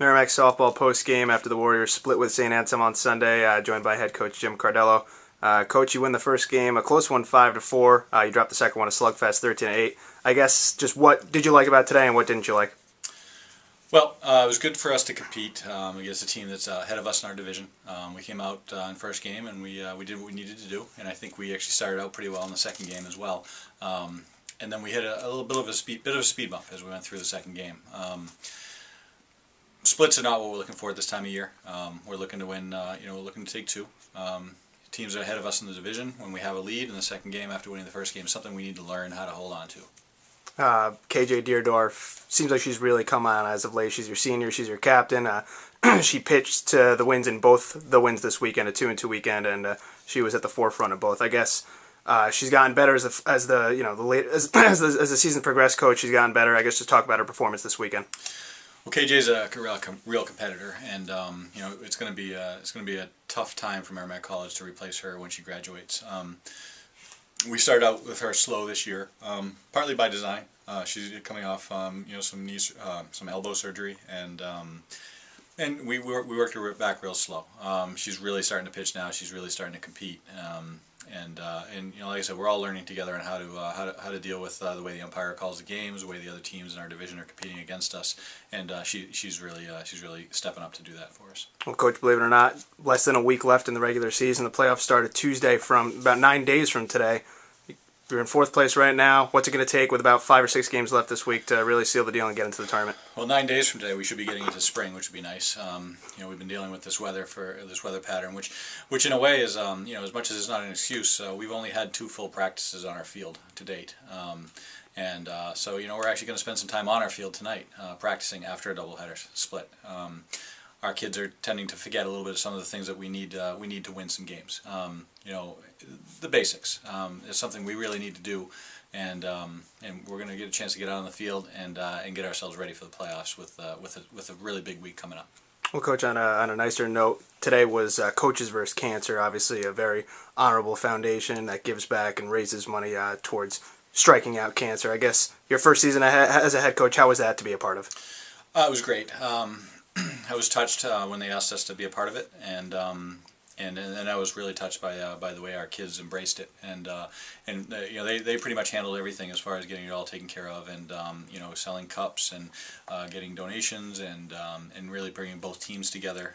Merrimack softball post-game after the Warriors split with St. Anselm on Sunday, joined by head coach Jim Cardello. Coach, you win the first game, a close one 5-4. You dropped the second one, a slugfest 13-8. I guess just what did you like about today and what didn't you like? Well, it was good for us to compete against a team that's ahead of us in our division. We came out in first game and we did what we needed to do, and I think we actually started out pretty well in the second game as well. And then we hit a little bit of a speed bump as we went through the second game. Splits are not what we're looking for at this time of year. We're looking to win. We're looking to take two. Teams are ahead of us in the division. When we have a lead in the second game after winning the first game, something we need to learn how to hold on to. KJ Deerdorf seems like she's really come on as of late. She's your senior. She's your captain. She pitched to the wins in both the wins this weekend, a 2-2 weekend, and she was at the forefront of both. I guess she's gotten better as the season progressed. Coach, she's gotten better. I guess just talk about her performance this weekend. Well, KJ's a real competitor, and it's going to be a tough time for Merrimack College to replace her when she graduates. We started out with her slow this year, partly by design. She's coming off some elbow surgery, and we worked her back real slow. She's really starting to pitch now. She's really starting to compete. Like I said, we're all learning together on how to deal with the way the umpire calls the games, the way the other teams in our division are competing against us, and she's really stepping up to do that for us. Well, Coach, believe it or not, less than a week left in the regular season. The playoffs started Tuesday, from about 9 days from today. You're in fourth place right now. What's it going to take with about 5 or 6 games left this week to really seal the deal and get into the tournament? Well, 9 days from today, we should be getting into spring, which would be nice. We've been dealing with this weather pattern, which in a way is, as much as it's not an excuse, we've only had 2 full practices on our field to date. So we're actually going to spend some time on our field tonight, practicing after a doubleheader split. Our kids are tending to forget a little bit of some of the things that we need to win some games. The basics is something we really need to do, and we're going to get a chance to get out on the field and get ourselves ready for the playoffs with a really big week coming up. Well, Coach, on a nicer note, today was Coaches vs. Cancer, obviously a very honorable foundation that gives back and raises money towards striking out cancer. I guess your first season as a head coach, how was that to be a part of? It was great. I was touched when they asked us to be a part of it, and I was really touched by the way our kids embraced it, and they pretty much handled everything as far as getting it all taken care of, and selling cups and getting donations, and really bringing both teams together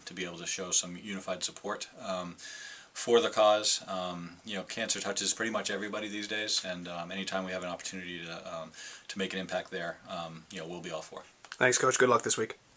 to be able to show some unified support for the cause. Cancer touches pretty much everybody these days, and anytime we have an opportunity to make an impact there, we'll be all for it. Thanks, Coach. Good luck this week.